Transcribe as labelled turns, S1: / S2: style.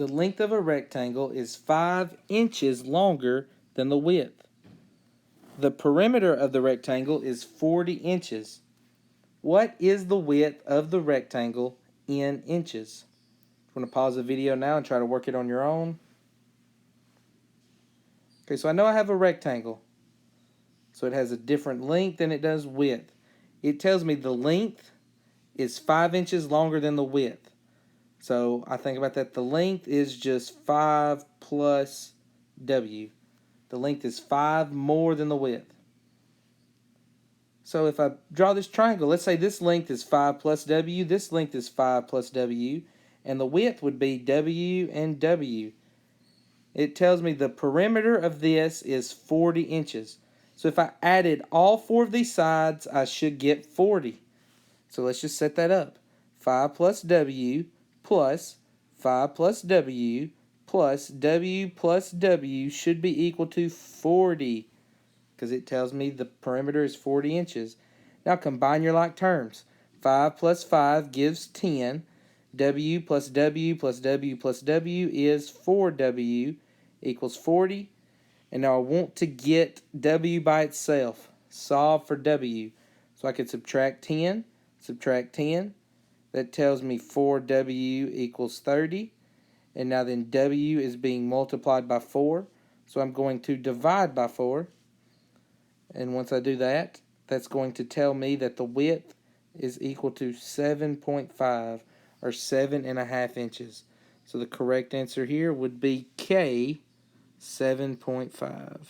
S1: The length of a rectangle is 5 inches longer than the width. The perimeter of the rectangle is 40 inches. What is the width of the rectangle in inches? I'm going to pause the video now and try to work it on your own. Okay, so I know I have a rectangle. So it has a different length than it does width. It tells me the length is 5 inches longer than the width. So I think about that. The length is just 5 plus W. The length is 5 more than the width. So if I draw this triangle, let's say this length is 5 plus W, this length is 5 plus W, and the width would be W and W. It tells me the perimeter of this is 40 inches. So if I added all 4 of these sides, I should get 40. So let's just set that up. 5 plus W plus 5 plus W plus W plus W should be equal to 40, because it tells me the perimeter is 40 inches. Now combine your like terms. 5 plus 5 gives 10. W plus W plus W plus W is 4W equals 40. And now I want to get W by itself. Solve for W. So I could subtract 10. That tells me 4W equals 30. And now then W is being multiplied by 4. So I'm going to divide by 4. And once I do that, that's going to tell me that the width is equal to 7.5 or 7.5 inches. So the correct answer here would be K, 7.5.